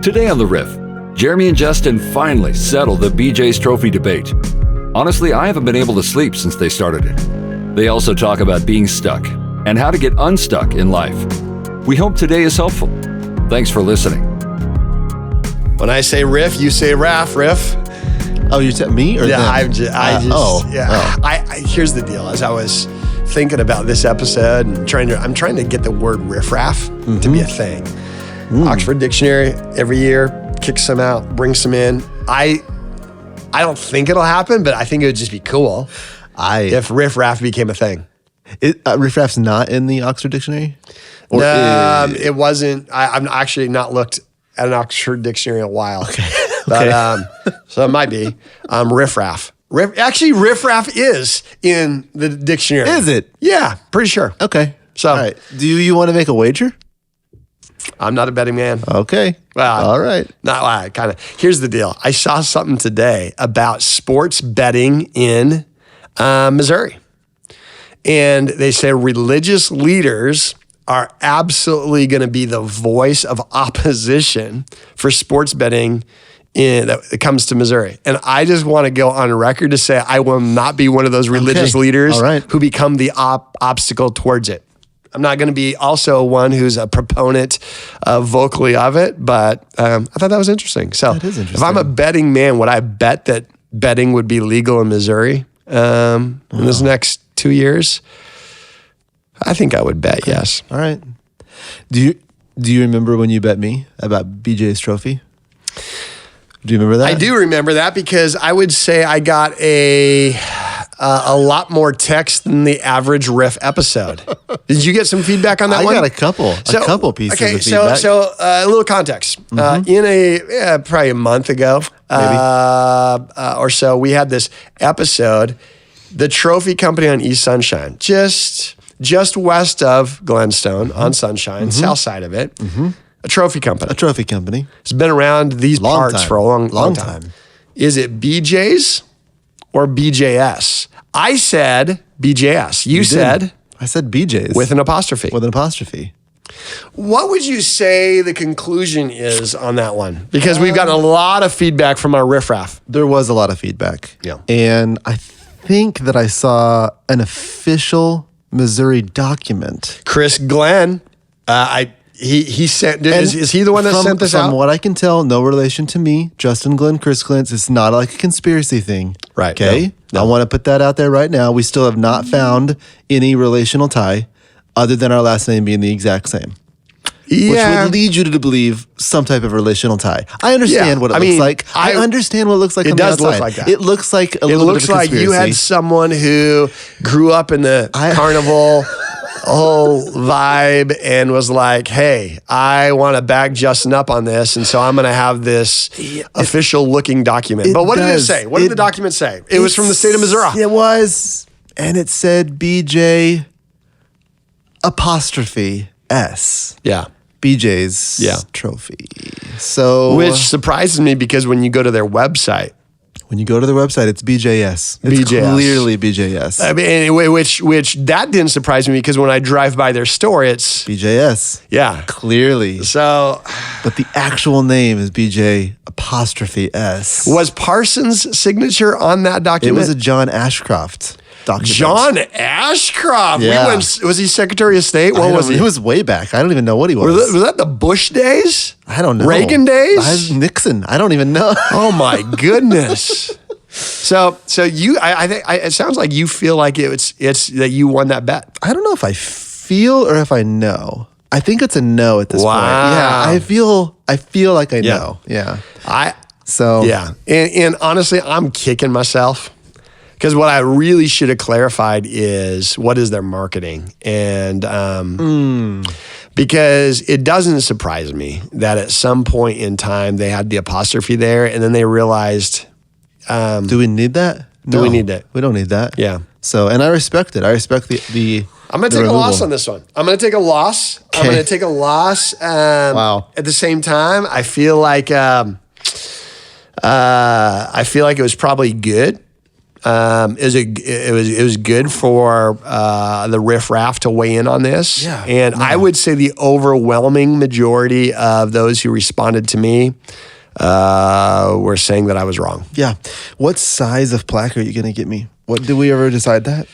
Today on The Riff, Jeremy and Justin finally settled the BJ's Trophy debate. Honestly, I haven't been able to sleep since they started it. They also talk about being stuck and how to get unstuck in life. We hope today is helpful. Thanks for listening. When I say riff, you say raff, riff. Oh, you said me or Yeah, them? Here's the deal. As I was thinking about this episode and I'm trying to get the word riff-raff to be a thing. Oxford Dictionary every year kicks some out, brings some in. I don't think it'll happen, but I think it would just be cool if riff-raff became a thing. Riff-raff's not in the Oxford Dictionary? Or it wasn't. I've actually not looked at an Oxford Dictionary in a while. Okay. But, so it might be riff-raff. Actually, riff-raff is in the dictionary. Is it? Yeah, pretty sure. Okay. So, all right. Do you want to make a wager? I'm not a betting man. Okay. Well, all right. Not kind of. Here's the deal. I saw something today about sports betting in Missouri. And they say religious leaders are absolutely going to be the voice of opposition for sports betting that it comes to Missouri. And I just want to go on record to say I will not be one of those religious leaders who become the obstacle towards it. I'm not going to be also one who's a proponent vocally of it, but I thought that was interesting. So that is interesting. If I'm a betting man, would I bet that betting would be legal in Missouri in this next 2 years? I think I would bet yes. All right. Do you remember when you bet me about BJ's Trophy? Do you remember that? I do remember that because I would say I got a lot more text than the average Riff episode. Did you get some feedback on that one? I got a couple pieces of feedback. So a little context. In probably a month ago or so, we had this episode, the Trophy Company on East Sunshine, just west of Glenstone on Sunshine, south side of it. A trophy company. A trophy company. It's been around these parts for a long time. Is it BJ's or BJS? I said BJS. You said? I said BJ's. With an apostrophe. With an apostrophe. What would you say the conclusion is on that one? Because we've gotten a lot of feedback from our riffraff. There was a lot of feedback. Yeah. And I think that I saw an official Missouri document. Chris Glenn, he sent. Is he the one that sent this out? From what I can tell, no relation to me. Justin Glenn, Chris Glenn. It's not like a conspiracy thing. Right. Okay. No. I want to put that out there right now. We still have not found any relational tie other than our last name being the exact same. Yeah. Which would lead you to believe some type of relational tie. I understand what it looks like. I understand what it looks like on the outside. It does look like that. It looks like a little bit of a conspiracy. It looks like you had someone who grew up in the carnival whole vibe and was like, hey, I want to back Justin up on this, and so I'm going to have this official looking document. But what did it say? What did the document say? It was from the state of Missouri. It was, and it said BJ apostrophe S. Yeah. BJ's Trophy. So, which surprises me because when you go to their website, it's BJS. It's clearly BJS. I mean, which that didn't surprise me because when I drive by their store, it's BJS. Yeah, clearly. So, but the actual name is BJ apostrophe S. Was Parsons' signature on that document? It was a John Ashcroft document. John Ashcroft. Yeah. Was he Secretary of State? What was he? It was way back. I don't even know what he was. Was that the Bush days? I don't know. Reagan days? Nixon. I don't even know. Oh my goodness. So you, I think it sounds like you feel like it's that you won that bet. I don't know if I feel or if I know. I think it's a no at this point. Wow. Yeah, I feel like I know. Yeah. And honestly, I'm kicking myself. Because what I really should have clarified is what is their marketing. And because it doesn't surprise me that at some point in time they had the apostrophe there and then they realized. Do we need that? Do we need that? We don't need that. Yeah. So, and I respect it. I respect the I'm going to take a loss on this one. I'm going to take a loss. Okay. I'm going to take a loss. Wow. At the same time, I feel like it was probably good. It was good for the Riff Raff to weigh in on this. Yeah, and I would say the overwhelming majority of those who responded to me were saying that I was wrong. Yeah. What size of plaque are you going to get me? What did we ever decide that?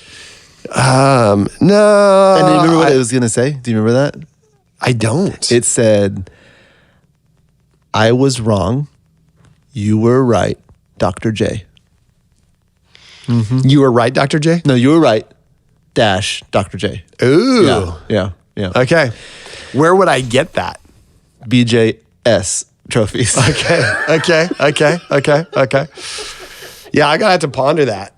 No. And do you remember what it was going to say? Do you remember that? I don't. It said, I was wrong. You were right, Dr. J. Mm-hmm. You were right, Dr. J? No, you were right, dash, Dr. J. Ooh. Yeah. Okay. Where would I get that? BJS trophies. Okay. Yeah, I gotta have to ponder that.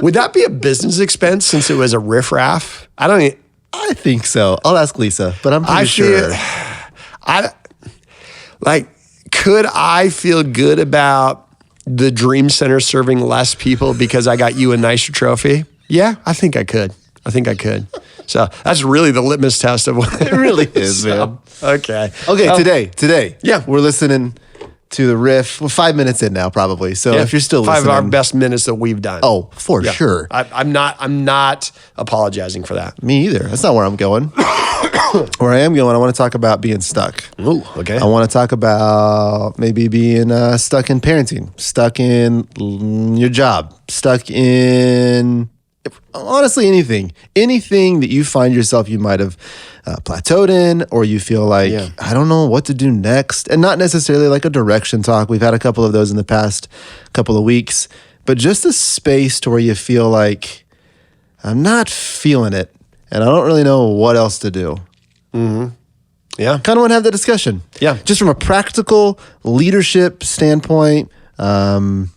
Would that be a business expense since it was a Riff Raff? I think so. I'll ask Lisa, but I'm pretty sure. Could I feel good about the Dream Center serving less people because I got you a nicer trophy? Yeah, I think I could. So that's really the litmus test of what it really is, man. Okay. Today. Yeah. We're listening to the Riff. We're 5 minutes in now, probably. So if you're still listening. 5 of our best minutes that we've done. Oh, for sure. I'm not apologizing for that. Me either. That's not where I'm going. Where I am going, I want to talk about being stuck. Ooh, okay. I want to talk about maybe being stuck in parenting, stuck in your job, stuck in, honestly, anything that you find yourself, you might have plateaued in, or you feel like, I don't know what to do next. And not necessarily like a direction talk. We've had a couple of those in the past couple of weeks, but just a space to where you feel like, I'm not feeling it, and I don't really know what else to do. Mm-hmm. Yeah. Kind of want to have that discussion. Yeah. Just from a practical leadership standpoint. Just want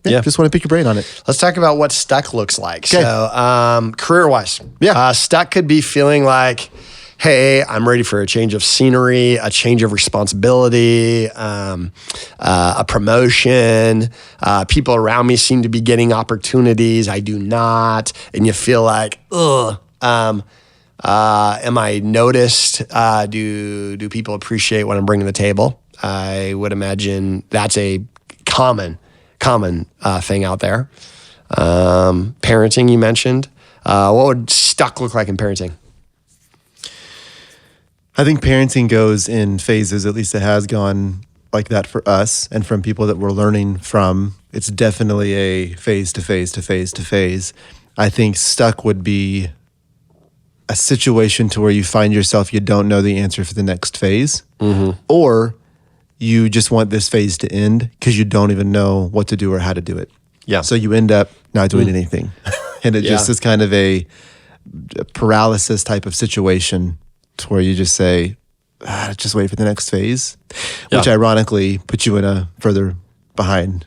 to pick your brain on it. Let's talk about what stuck looks like. Okay. So, career-wise. Yeah. Stuck could be feeling like, hey, I'm ready for a change of scenery, a change of responsibility, a promotion. People around me seem to be getting opportunities. I do not. And you feel like, am I noticed? Do people appreciate what I'm bringing to the table? I would imagine that's a common thing out there. Parenting, you mentioned. What would stuck look like in parenting? I think parenting goes in phases. At least it has gone like that for us, and from people that we're learning from. It's definitely a phase to phase to phase to phase. I think stuck would be a situation to where you find yourself, you don't know the answer for the next phase, or you just want this phase to end because you don't even know what to do or how to do it. Yeah. So you end up not doing anything. And it just is kind of a paralysis type of situation to where you just say, just wait for the next phase, which ironically puts you in a further behind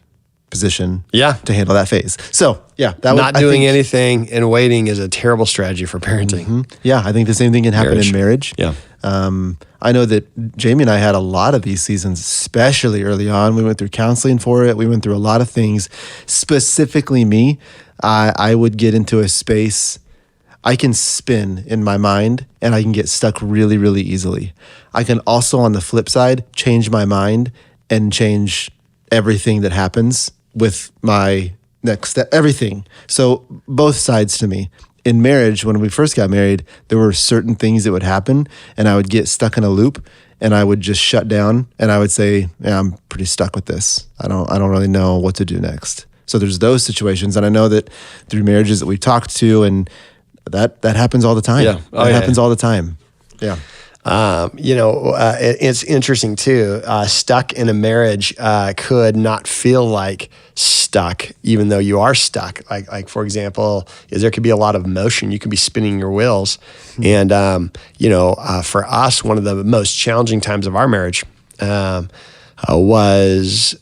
position to handle that phase. So not doing anything and waiting is a terrible strategy for parenting. Yeah, I think the same thing can happen in marriage. Yeah. I know that Jamie and I had a lot of these seasons, especially early on. We went through counseling for it. We went through a lot of things. Specifically me, I would get into a space, I can spin in my mind and I can get stuck really, really easily. I can also, on the flip side, change my mind and change everything that happens with my next step, everything. So both sides to me. In marriage, when we first got married, there were certain things that would happen and I would get stuck in a loop and I would just shut down and I would say, I'm pretty stuck with this. I don't really know what to do next. So there's those situations. And I know that through marriages that we've talked to, and that happens all the time. Yeah. It happens all the time. Yeah. It's interesting too. Stuck in a marriage could not feel like stuck, even though you are stuck. Like for example, there could be a lot of motion. You could be spinning your wheels, and for us, one of the most challenging times of our marriage was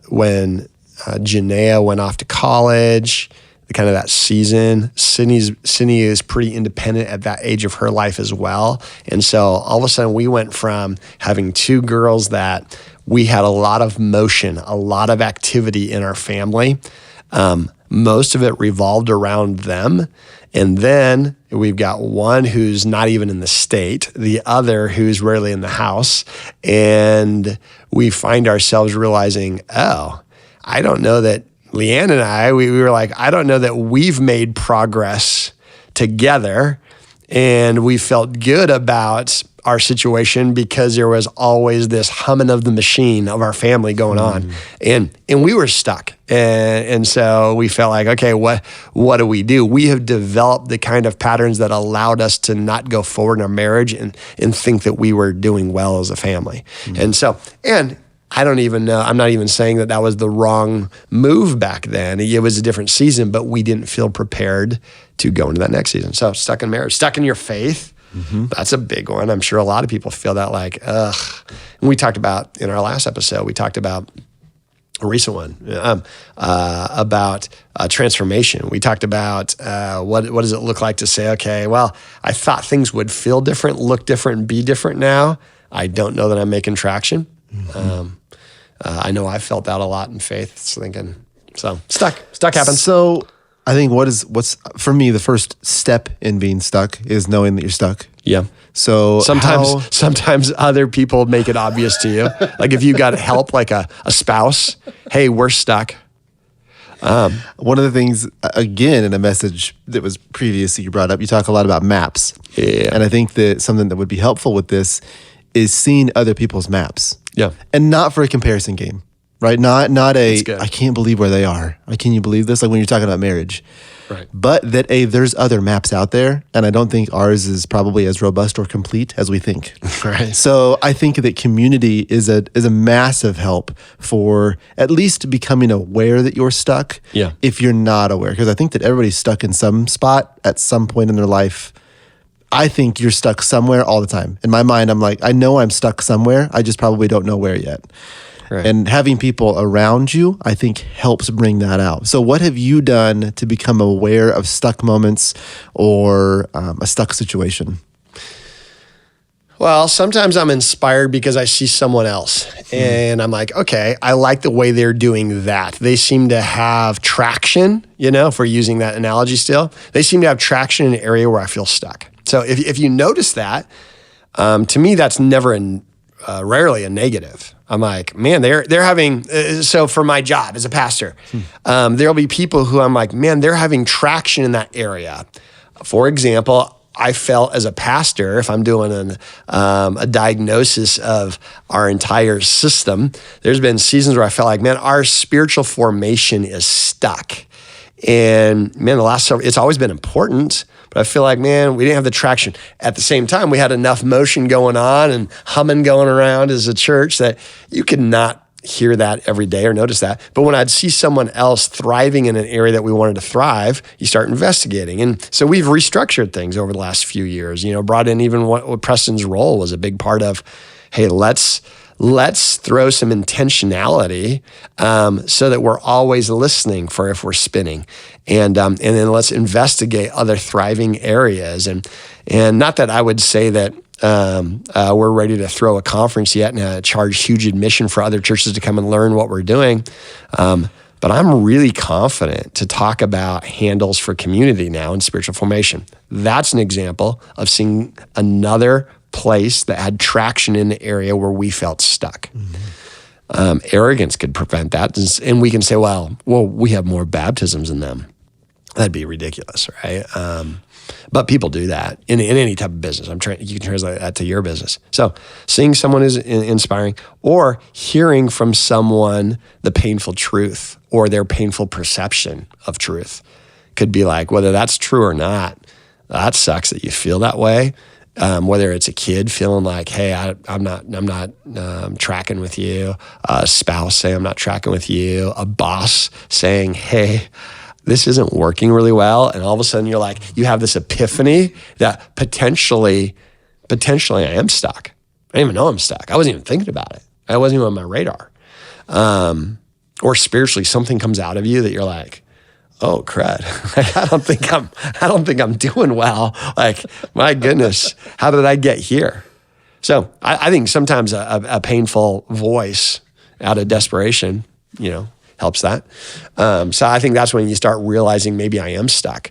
when Janaea went off to college. Kind of that season. Sydney is pretty independent at that age of her life as well. And so all of a sudden we went from having two girls that we had a lot of motion, a lot of activity in our family. Most of it revolved around them. And then we've got one who's not even in the state, the other who's rarely in the house. And we find ourselves realizing, I don't know that Leanne and I, we were like, I don't know that we've made progress together, and we felt good about our situation because there was always this humming of the machine of our family going on, and we were stuck, and so we felt like, okay, what do we do? We have developed the kind of patterns that allowed us to not go forward in our marriage and think that we were doing well as a family, and I don't even know. I'm not even saying that was the wrong move back then. It was a different season, but we didn't feel prepared to go into that next season. So stuck in marriage, stuck in your faith. That's a big one. I'm sure a lot of people feel that like, ugh. And we talked about, in our last episode, we talked about a recent one about transformation. We talked about what does it look like to say, okay, well, I thought things would feel different, look different, and be different now. I don't know that I'm making traction. I know I felt that a lot in faith, thinking, so stuck happens. So I think what's for me, the first step in being stuck is knowing that you're stuck. Yeah. So sometimes other people make it obvious to you. Like if you got help, like a spouse, hey, we're stuck. One of the things, again, in a message that was previously you brought up, you talk a lot about maps. Yeah. And I think that something that would be helpful with this is seeing other people's maps. Yeah. And not for a comparison game, right? Not a, good. I can't believe where they are. Can you believe this? Like when you're talking about marriage. Right. But that there's other maps out there, and I don't think ours is probably as robust or complete as we think. Right. So I think that community is a massive help for at least becoming aware that you're stuck. Yeah. If you're not aware, because I think that everybody's stuck in some spot at some point in their life. I think you're stuck somewhere all the time. In my mind, I'm like, I know I'm stuck somewhere. I just probably don't know where yet. Right. And having people around you, I think, helps bring that out. So what have you done to become aware of stuck moments or a stuck situation? Well, sometimes I'm inspired because I see someone else and I'm like, okay, I like the way they're doing that. They seem to have traction, if we're using that analogy still. They seem to have traction in an area where I feel stuck. So if you notice that, to me, that's never rarely a negative. I'm like, man, they're having, so for my job as a pastor, there'll be people who I'm like, man, they're having traction in that area. For example, I felt as a pastor, if I'm doing a diagnosis of our entire system, there's been seasons where I felt like, man, our spiritual formation is stuck. And man, it's always been important, but I feel like, man, we didn't have the traction. At the same time, we had enough motion going on and humming going around as a church that you could not hear that every day or notice that. But when I'd see someone else thriving in an area that we wanted to thrive, you start investigating. And so we've restructured things over the last few years, brought in even what Preston's role was a big part of, hey, let's throw some intentionality so that we're always listening for if we're spinning. And then let's investigate other thriving areas. And not that I would say that we're ready to throw a conference yet and charge huge admission for other churches to come and learn what we're doing. But I'm really confident to talk about handles for community now in spiritual formation. That's an example of seeing another place that had traction in the area where we felt stuck. Arrogance could prevent that. And we can say, well, we have more baptisms than them. That'd be ridiculous, right? But people do that in any type of business. You can translate that to your business. So seeing someone is inspiring, or hearing from someone the painful truth or their painful perception of truth could be like, whether that's true or not, that sucks that you feel that way. Whether it's a kid feeling like, hey, I'm not tracking with you, a spouse saying I'm not tracking with you, a boss saying, hey, this isn't working really well. And all of a sudden you're like, you have this epiphany that potentially I am stuck. I didn't even know I'm stuck. I wasn't even thinking about it. I wasn't even on my radar. Or spiritually, something comes out of you that you're like, oh crud! I don't think I'm doing well. Like, my goodness, how did I get here? So I think sometimes a painful voice out of desperation, helps that. So I think that's when you start realizing maybe I am stuck.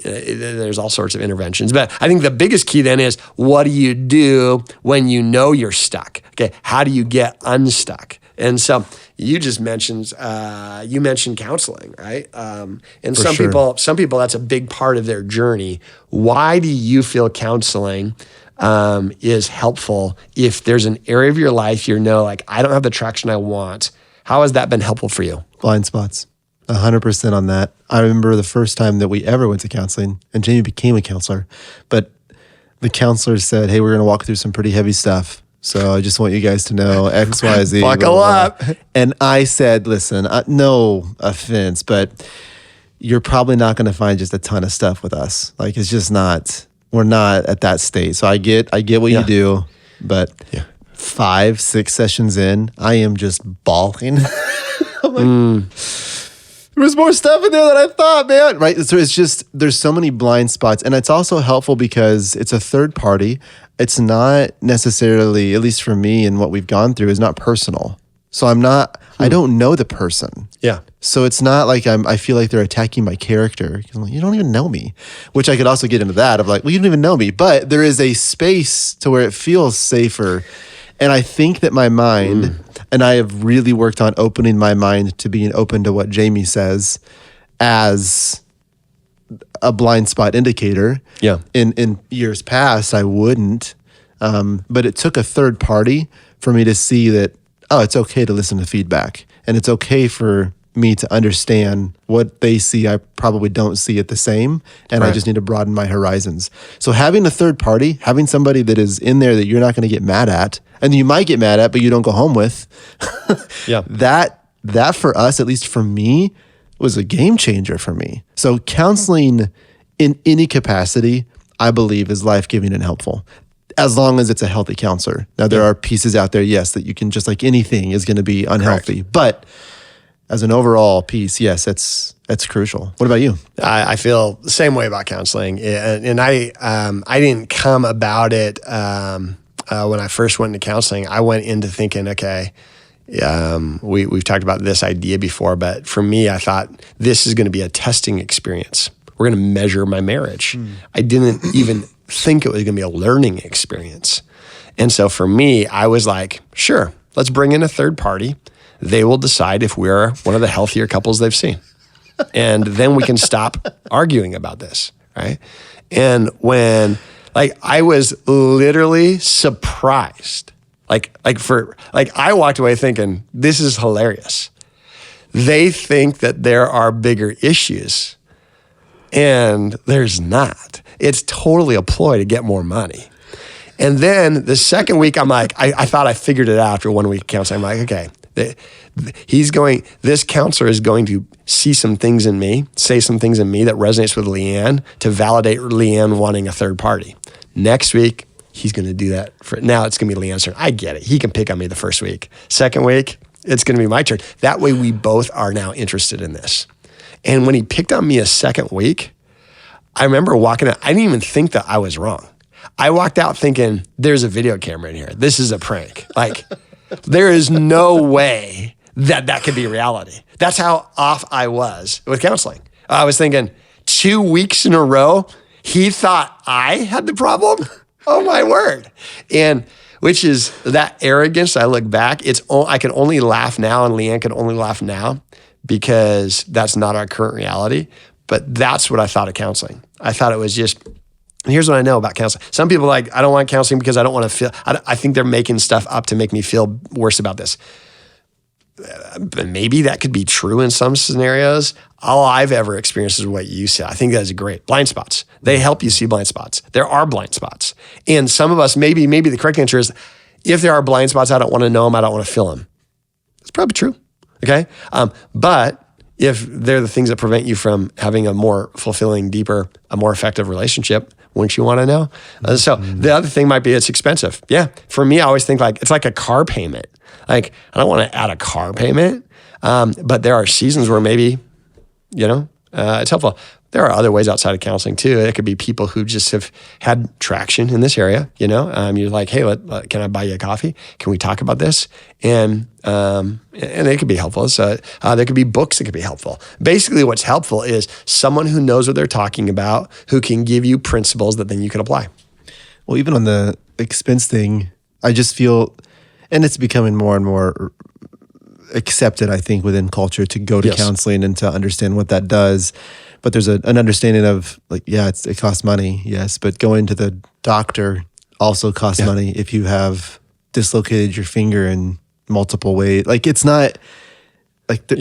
There's all sorts of interventions, but I think the biggest key then is, what do you do when you know you're stuck? Okay, how do you get unstuck? And so you just mentioned counseling, right? And For some sure. people that's a big part of their journey. Why do you feel counseling is helpful if there's an area of your life like I don't have the traction I want? How has that been helpful for you? Blind spots. 100% on that. I remember the first time that we ever went to counseling, and Jamie became a counselor, but the counselor said, hey, we're going to walk through some pretty heavy stuff. So I just want you guys to know X, Y, Z. Buckle up. And I said, listen, no offense, but you're probably not going to find just a ton of stuff with us. Like, it's just not, we're not at that state. So I get what you do, but 5-6 sessions in, I am just bawling. I'm like, there was more stuff in there than I thought, man. Right? So it's just, there's so many blind spots. And it's also helpful because it's a third party. It's not necessarily, at least for me and what we've gone through, is not personal. So I don't know the person. Yeah. So it's not like I feel like they're attacking my character. Because I'm like, you don't even know me. Which I could also get into that of like, well, you don't even know me. But there is a space to where it feels safer. And I think that my mind, and I have really worked on opening my mind to being open to what Jamie says as a blind spot indicator. Yeah. In years past, I wouldn't. But it took a third party for me to see that, it's okay to listen to feedback. And it's okay for me to understand what they see I probably don't see it the same. And I just need to broaden my horizons. So having a third party, having somebody that is in there that you're not going to get mad at, and you might get mad at, but you don't go home with, that for us, at least for me, was a game changer for me. So counseling in any capacity, I believe, is life-giving and helpful, as long as it's a healthy counselor. Now, there are pieces out there, yes, that you can, just like anything is going to be unhealthy. Correct. But as an overall piece, yes, it's crucial. What about you? I feel the same way about counseling. And I didn't come about it when I first went into counseling. I went into thinking, okay, we've talked about this idea before, but for me, I thought this is going to be a testing experience. We're going to measure my marriage. I didn't even think it was going to be a learning experience. And so for me, I was like, sure, let's bring in a third party. They will decide if we're one of the healthier couples they've seen. And then we can stop arguing about this, right? And when, I was literally surprised. I walked away thinking, this is hilarious. They think that there are bigger issues, and there's not. It's totally a ploy to get more money. And then the second week, I'm like, I thought I figured it out after 1 week of counseling. I'm like, okay, this counselor is going to see some things in me, say some things in me that resonates with Leanne to validate Leanne wanting a third party. Next week, he's going to do that. Now it's going to be Leanne's turn. I get it. He can pick on me the first week. Second week, it's going to be my turn. That way we both are now interested in this. And when he picked on me a second week, I remember walking out. I didn't even think that I was wrong. I walked out thinking, there's a video camera in here. This is a prank. There is no way that could be reality. That's how off I was with counseling. I was thinking 2 weeks in a row, he thought I had the problem. Oh my word. And which is that arrogance. I look back, I can only laugh now, and Leanne can only laugh now because that's not our current reality. But that's what I thought of counseling. I thought it was just, here's what I know about counseling. Some people are like, I don't want counseling because I don't want to feel, I think they're making stuff up to make me feel worse about this. But maybe that could be true in some scenarios. All I've ever experienced is what you said. I think that's great. Blind spots. They help you see blind spots. There are blind spots. And some of us, maybe the correct answer is, if there are blind spots, I don't want to know them. I don't want to feel them. It's probably true. Okay. But if they're the things that prevent you from having a more fulfilling, deeper, a more effective relationship, wouldn't you want to know? So the other thing might be it's expensive. Yeah. For me, I always think it's like a car payment. I don't want to add a car payment, but there are seasons where maybe, it's helpful. There are other ways outside of counseling too. It could be people who just have had traction in this area. You're like, hey, can I buy you a coffee? Can we talk about this? And it could be helpful. So there could be books that could be helpful. Basically, what's helpful is someone who knows what they're talking about, who can give you principles that then you can apply. Well, even on the expense thing, I just feel, and it's becoming more and more accepted, I think, within culture to go to Yes. counseling and to understand what that does. But there's an understanding of like, yeah, it costs money, yes, but going to the doctor also costs money if you have dislocated your finger in multiple ways. Like it's not like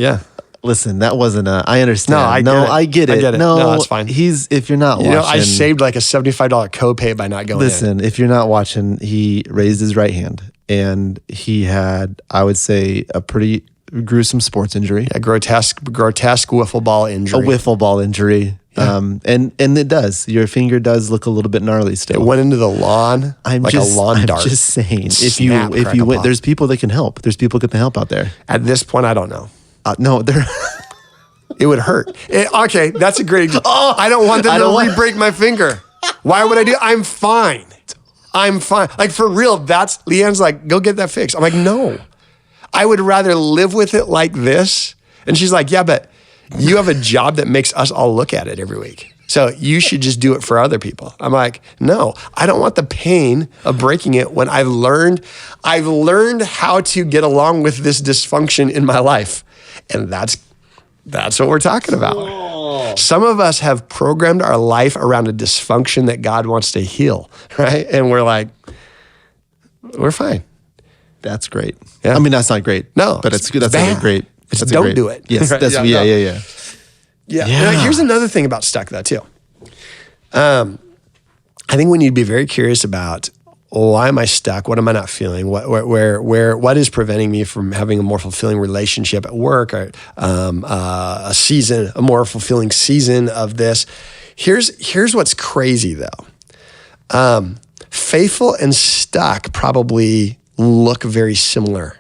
Listen, that wasn't I understand. I get it. No, that's fine. If you're not watching. I saved like a $75 copay by not going in. Listen, if you're not watching, he raised his right hand and he had, I would say, a pretty gruesome sports injury. A grotesque wiffle ball injury. A wiffle ball injury. Yeah. And it does. Your finger does look a little bit gnarly still. It went into the lawn a lawn dart. I'm just saying, if Snap, you went, there's people that can help. There's people that can help out there. At this point, I don't know. No, there. It would hurt. Okay, that's a great example. I don't want them to re-break my finger. Why would I do? I'm fine. Like for real, Leanne's like, go get that fixed. I'm like, no. I would rather live with it like this. And she's like, yeah, but you have a job that makes us all look at it every week. So you should just do it for other people. I'm like, no, I don't want the pain of breaking it when I've learned how to get along with this dysfunction in my life. And that's what we're talking about. Oh. Some of us have programmed our life around a dysfunction that God wants to heal, right? And we're like, we're fine. That's great. Yeah. I mean, that's not great. No, but it's good. That's a great. Don't do it. Yes, that's Yeah. Now, here's another thing about stuck though too. I think we need to be very curious about why am I stuck? What am I not feeling? What is preventing me from having a more fulfilling relationship at work, or a more fulfilling season of this? Here's what's crazy though. Faithful and stuck probably look very similar.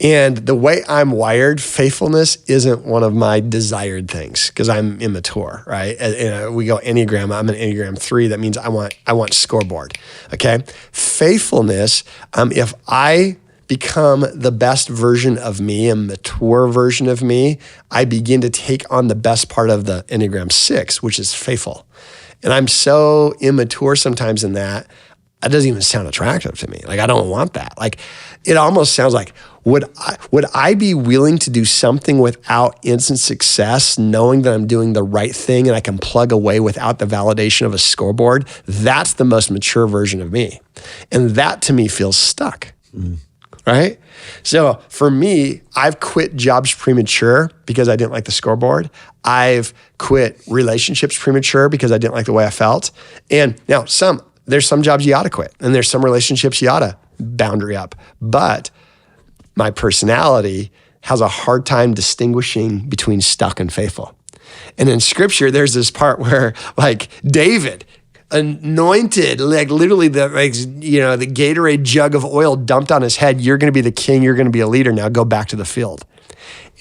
And the way I'm wired, faithfulness isn't one of my desired things because I'm immature, right? We go Enneagram. I'm an Enneagram 3. That means I want scoreboard. Okay, faithfulness. If I become the best version of me, a mature version of me, I begin to take on the best part of the Enneagram 6, which is faithful. And I'm so immature sometimes in that. That doesn't even sound attractive to me. Like, I don't want that. Like, it almost sounds like, would I be willing to do something without instant success, knowing that I'm doing the right thing and I can plug away without the validation of a scoreboard? That's the most mature version of me. And that to me feels stuck, right? So for me, I've quit jobs premature because I didn't like the scoreboard. I've quit relationships premature because I didn't like the way I felt. And now there's some jobs you ought to quit, and there's some relationships you ought to boundary up. But my personality has a hard time distinguishing between stuck and faithful. And in scripture, there's this part where like David, anointed, like literally the Gatorade jug of oil dumped on his head. You're going to be the king. You're going to be a leader. Now go back to the field.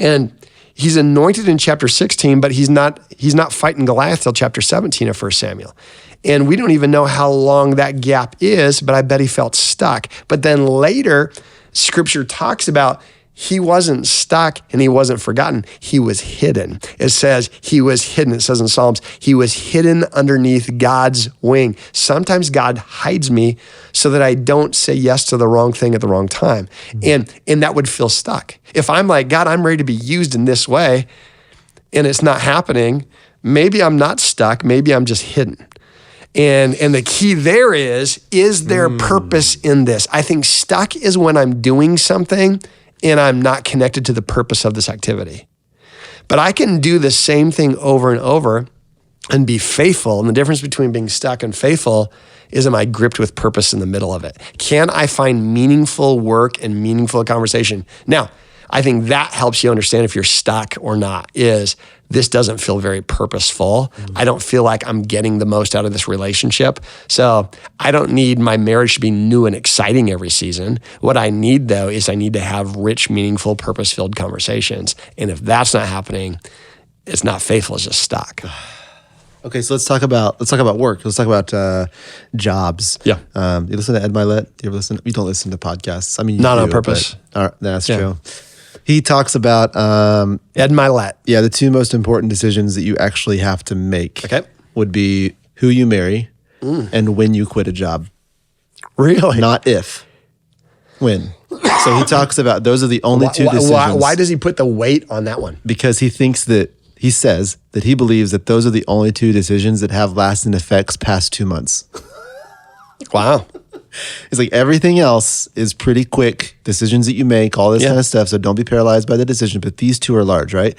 And he's anointed in chapter 16, but he's not fighting Goliath till chapter 17 of 1 Samuel. And we don't even know how long that gap is, but I bet he felt stuck. But then later, scripture talks about he wasn't stuck and he wasn't forgotten. He was hidden. It says he was hidden. It says in Psalms, he was hidden underneath God's wing. Sometimes God hides me so that I don't say yes to the wrong thing at the wrong time. And that would feel stuck. If I'm like, God, I'm ready to be used in this way and it's not happening, maybe I'm not stuck. Maybe I'm just hidden. And the key there is there purpose in this? I think stuck is when I'm doing something and I'm not connected to the purpose of this activity. But I can do the same thing over and over and be faithful. And the difference between being stuck and faithful is, am I gripped with purpose in the middle of it? Can I find meaningful work and meaningful conversation? Now, I think that helps you understand if you're stuck or not, is this doesn't feel very purposeful. I don't feel like I'm getting the most out of this relationship. So I don't need my marriage to be new and exciting every season. What I need though is I need to have rich, meaningful, purpose-filled conversations. And if that's not happening, it's not faithful, it's just stuck. Okay, so let's talk about work. Let's talk about jobs. Yeah. You listen to Ed Milet? Do you ever listen? You don't listen to podcasts. I mean, not on purpose. That's true. He talks about Ed Milet. Yeah, the two most important decisions that you actually have to make would be who you marry and when you quit a job. Really? Not if. When? So he talks about those are the only two decisions. Why does he put the weight on that one? Because he says that he believes that those are the only two decisions that have lasting effects past 2 months. Wow. It's like everything else is pretty quick decisions that you make, all this kind of stuff. So don't be paralyzed by the decision. But these two are large, right?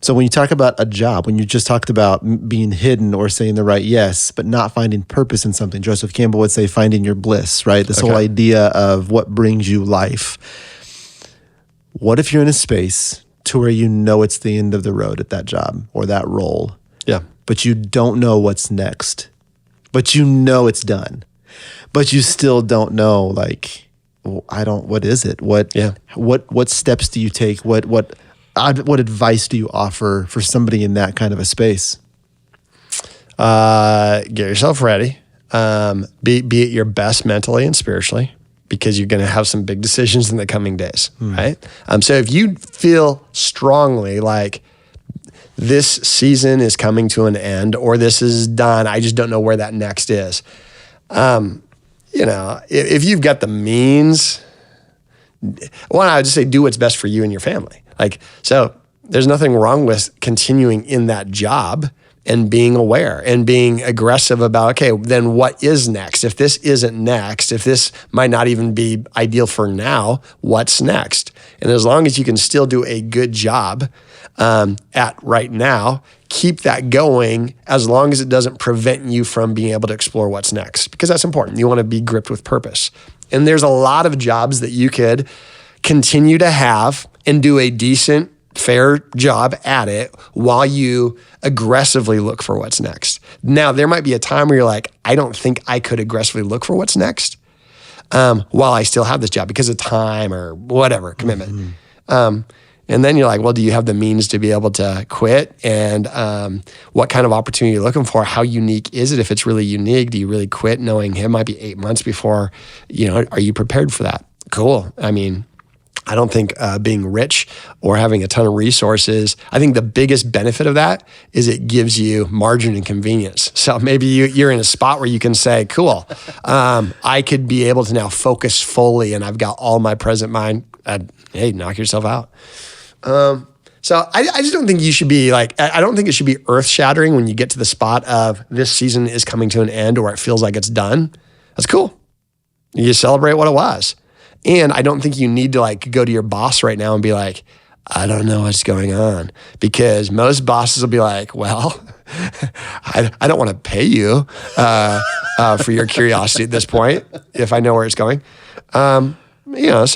So when you talk about a job, when you just talked about being hidden or saying the right yes, but not finding purpose in something, Joseph Campbell would say finding your bliss, right? This whole idea of what brings you life. What if you're in a space to where you know it's the end of the road at that job or that role, but you don't know what's next, but you know it's done, but you still don't know, like, what is it? What steps do you take? What advice do you offer for somebody in that kind of a space? Get yourself ready. Be at your best mentally and spiritually, because you're going to have some big decisions in the coming days, right? So if you feel strongly like this season is coming to an end or this is done, I just don't know where that next is. If you've got the means, I would just say do what's best for you and your family. So there's nothing wrong with continuing in that job and being aware and being aggressive about, okay, then what is next? If this isn't next, if this might not even be ideal for now, what's next? And as long as you can still do a good job at right now, keep that going as long as it doesn't prevent you from being able to explore what's next, because that's important. You want to be gripped with purpose. And there's a lot of jobs that you could continue to have and do a decent, fair job at it while you aggressively look for what's next. Now, there might be a time where you're like, I don't think I could aggressively look for what's next while I still have this job because of time or whatever, commitment. And then you're like, well, do you have the means to be able to quit? And what kind of opportunity you're looking for? How unique is it? If it's really unique, do you really quit knowing it might be 8 months before, are you prepared for that? Cool. I mean, I don't think being rich or having a ton of resources, I think the biggest benefit of that is it gives you margin and convenience. So maybe you're in a spot where you can say, cool, I could be able to now focus fully and I've got all my present mind. Hey, knock yourself out. So I just don't think you should be I don't think it should be earth shattering when you get to the spot of this season is coming to an end or it feels like it's done. That's cool. You celebrate what it was. And I don't think you need to go to your boss right now and be like, I don't know what's going on, because most bosses will be like, well, I don't want to pay you for your curiosity at this point if I know where it's going. So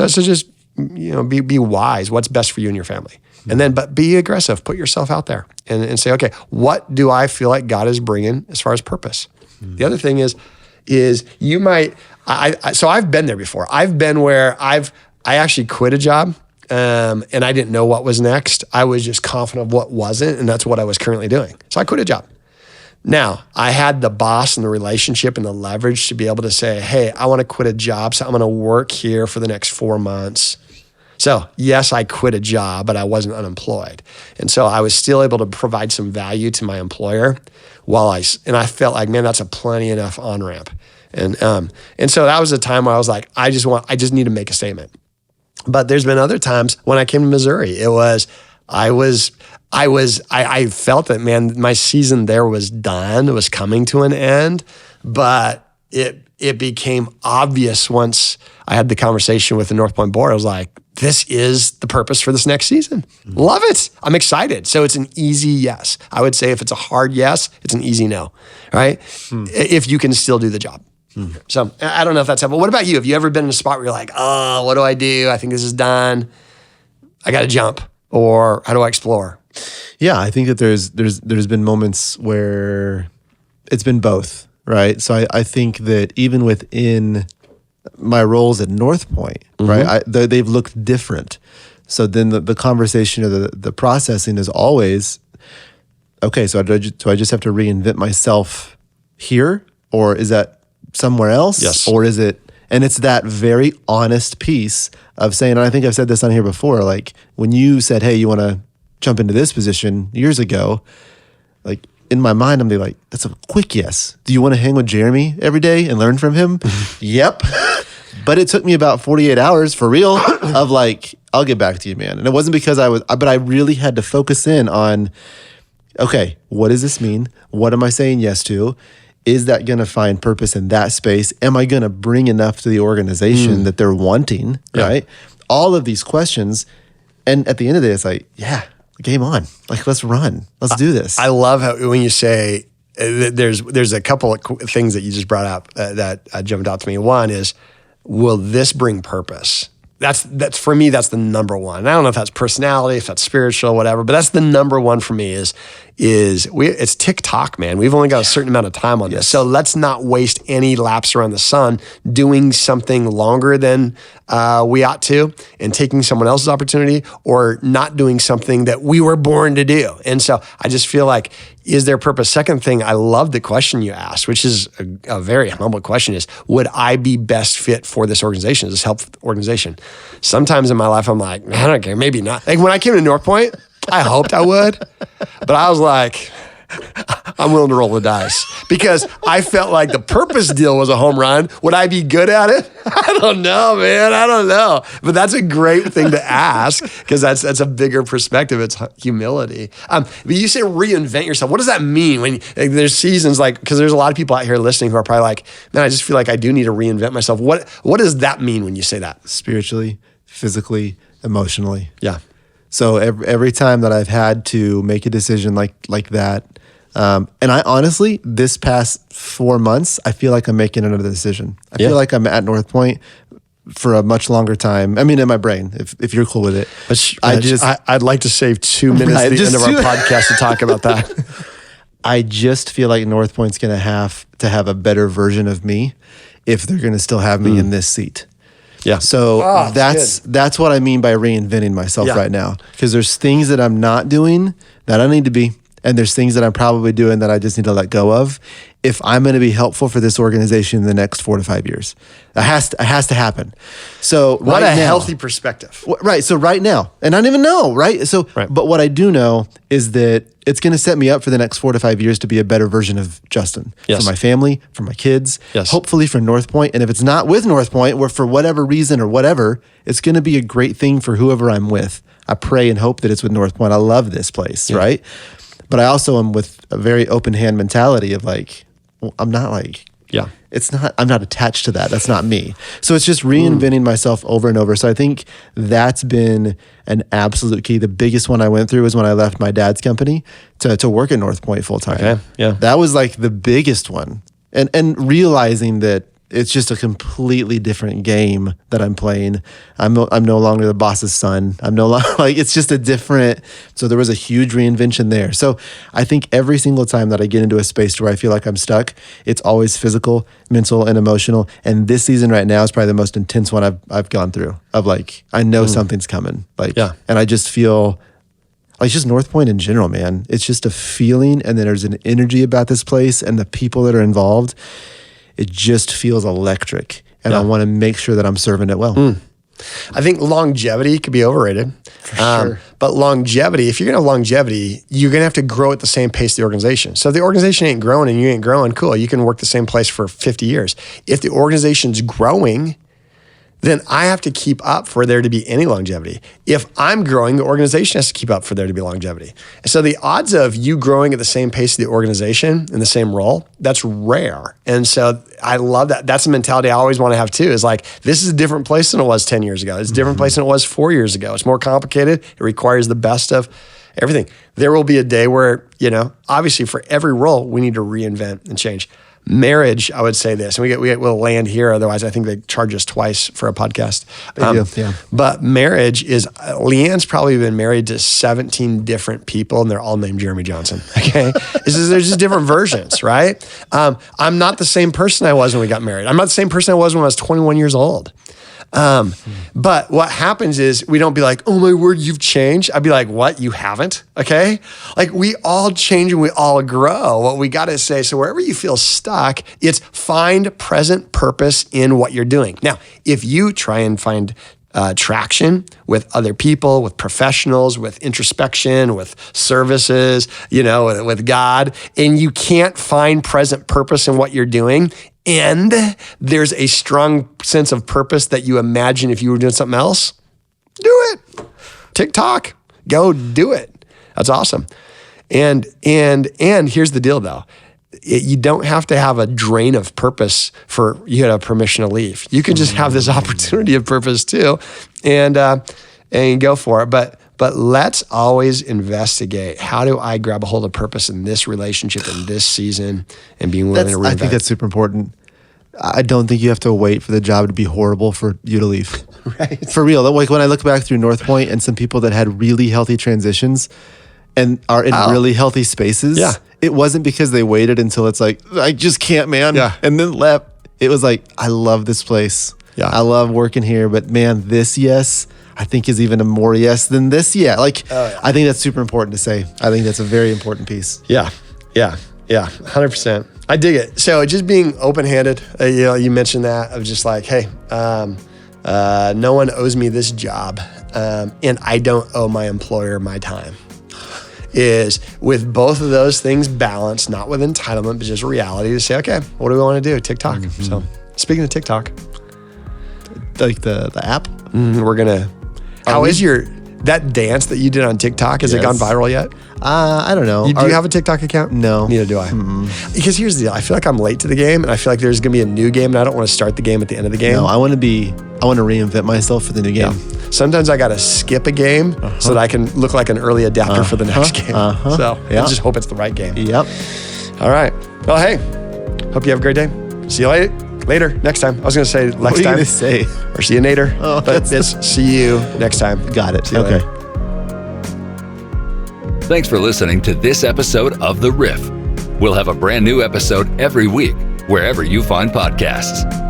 just be wise. What's best for you and your family, and then but be aggressive. Put yourself out there and say, okay, what do I feel like God is bringing as far as purpose? The other thing is you might. So I've been there before. I've been where I actually quit a job and I didn't know what was next. I was just confident of what wasn't, and that's what I was currently doing. So I quit a job. Now, I had the boss and the relationship and the leverage to be able to say, hey, I want to quit a job, so I'm going to work here for the next 4 months. So yes, I quit a job, but I wasn't unemployed. And so I was still able to provide some value to my employer and I felt like, man, that's a plenty enough on-ramp. And so that was a time where I was like, I just need to make a statement. But there's been other times when I came to Missouri, I felt that, man, my season there was done. It was coming to an end, but it became obvious once I had the conversation with the North Point board. I was like, this is the purpose for this next season. Love it. I'm excited. So it's an easy yes. I would say if it's a hard yes, it's an easy no, right? If you can still do the job. So I don't know if that's helpful. What about you? Have you ever been in a spot where you're like, oh, what do I do? I think this is done. I got to jump. Or how do I explore? Yeah, I think that there's been moments where it's been both, right? So I think that even within my roles at North Point, right, they've looked different. So then the conversation or the processing is always, okay, so do I just have to reinvent myself here? Or is that somewhere else? Yes. Or is it, and it's that very honest piece of saying, and I think I've said this on here before, like when you said, hey, you want to jump into this position years ago, like in my mind, I'm like, that's a quick yes. Do you want to hang with Jeremy every day and learn from him? Yep. But it took me about 48 hours for real of like, I'll get back to you, man. And it wasn't because but I really had to focus in on, okay, what does this mean? What am I saying yes to? Is that going to find purpose in that space? Am I going to bring enough to the organization that they're wanting, right? All of these questions. And at the end of the day, it's like, yeah, game on. Like, let's run. Let's do this. I love how when you say, there's a couple of things that you just brought up that jumped out to me. One is, will this bring purpose? That's for me, that's the number one. And I don't know if that's personality, if that's spiritual, whatever, but that's the number one for me is it's TikTok, man. We've only got a certain amount of time on this. So let's not waste any laps around the sun doing something longer than we ought to and taking someone else's opportunity or not doing something that we were born to do. And so I just feel like, is there purpose? Second thing, I love the question you asked, which is a very humble question is, would I be best fit for this organization, this health organization? Sometimes in my life, I'm like, I don't care, maybe not. Like when I came to North Point, I hoped I would, but I was like, I'm willing to roll the dice because I felt like the purpose deal was a home run. Would I be good at it? I don't know, man. I don't know. But that's a great thing to ask because that's a bigger perspective. It's humility. But you say reinvent yourself. What does that mean when there's seasons like, because there's a lot of people out here listening who are probably like, man, I just feel like I do need to reinvent myself. What does that mean when you say that? Spiritually, physically, emotionally. Yeah. So every time that I've had to make a decision like that, and I honestly, this past 4 months, I feel like I'm making another decision. I feel like I'm at North Point for a much longer time. I mean, in my brain, if you're cool with it. I'd like to save 2 minutes at the end of our podcast to talk about that. I just feel like North Point's going to have a better version of me if they're going to still have me in this seat. Yeah. So that's what I mean by reinventing myself right now. Because there's things that I'm not doing that I need to be. And there's things that I'm probably doing that I just need to let go of if I'm going to be helpful for this organization in the next 4 to 5 years. It has to happen. So what a healthy perspective. Right. So right now, and I don't even know, right? So, but what I do know is that it's going to set me up for the next 4 to 5 years to be a better version of Justin for my family, for my kids, hopefully for North Point. And if it's not with North Point or for whatever reason or whatever, it's going to be a great thing for whoever I'm with. I pray and hope that it's with North Point. I love this place, right? But I also am with a very open hand mentality of like, well, I'm not like, I'm not attached to that. That's not me. So it's just reinventing myself over and over. So I think that's been an absolute key. The biggest one I went through was when I left my dad's company to work at North Point full time. Okay. Yeah. That was like the biggest one. And realizing that it's just a completely different game that I'm playing. I'm no longer the boss's son. I'm no longer like, it's just a different, so there was a huge reinvention there. So I think every single time that I get into a space where I feel like I'm stuck, it's always physical, mental, and emotional. And this season right now is probably the most intense one I've gone through of like, I know something's coming. And I just feel like, it's just North Point in general, man. It's just a feeling, and then there's an energy about this place and the people that are involved. It just feels electric, and I want to make sure that I'm serving it well. I think longevity could be overrated. For sure. But longevity, if you're going to have longevity, you're going to have to grow at the same pace of the organization. So if the organization ain't growing and you ain't growing, cool, you can work the same place for 50 years. If the organization's growing, then I have to keep up for there to be any longevity. If I'm growing, the organization has to keep up for there to be longevity. And so the odds of you growing at the same pace of the organization in the same role, that's rare. And so I love that. That's a mentality I always want to have too, is like, this is a different place than it was 10 years ago. It's a different place than it was 4 years ago. It's more complicated. It requires the best of everything. There will be a day where, obviously for every role, we need to reinvent and change. Marriage, I would say this, and we'll land here. Otherwise, I think they charge us twice for a podcast. But marriage is, Leanne's probably been married to 17 different people, and they're all named Jeremy Johnson. Okay, there's just different versions, right? I'm not the same person I was when we got married. I'm not the same person I was when I was 21 years old. But what happens is we don't be like, oh my word, you've changed. I'd be like, what? You haven't? Okay. Like we all change and we all grow. What we got to say, so wherever you feel stuck, it's find present purpose in what you're doing. Now, if you try and find traction with other people, with professionals, with introspection, with services, with God, and you can't find present purpose in what you're doing, and there's a strong sense of purpose that you imagine if you were doing something else, do it. TikTok, go do it. That's awesome. And here's the deal though. You don't have to have a drain of purpose for you to have permission to leave. You can just have this opportunity of purpose too, and go for it. But let's always investigate, how do I grab a hold of purpose in this relationship, in this season, and being willing to reinvent. I think that's super important. I don't think you have to wait for the job to be horrible for you to leave. Right. For real. Like when I look back through North Point and some people that had really healthy transitions and are in really healthy spaces, it wasn't because they waited until it's like, I just can't, man. Yeah. And then left. It was like, I love this place. Yeah. I love working here, but man, this yes, I think is even a more yes than this. Yeah. Like, I think that's super important to say. I think that's a very important piece. Yeah. 100%. I dig it. So just being open-handed, you mentioned that, of just like, hey, no one owes me this job, and I don't owe my employer my time. Is with both of those things balanced, not with entitlement, but just reality, to say, okay, what do we want to do? TikTok. Mm-hmm. So speaking of TikTok, like the app, we're gonna. How is that dance that you did on TikTok? Has it gone viral yet? I don't know. Do you have a TikTok account? No. Neither do I. Because here's the deal. I feel like I'm late to the game, and I feel like there's going to be a new game, and I don't want to start the game at the end of the game. No, I want to reinvent myself for the new game. Yeah. Sometimes I got to skip a game so that I can look like an early adapter for the next game. So I just hope it's the right game. Yep. All right. Well, hey, hope you have a great day. See you later. Next time. I was going to say next time. What are you going to say? Or see you later. But it's see you next time. Got it. See you later. Thanks for listening to this episode of The Riff. We'll have a brand new episode every week, wherever you find podcasts.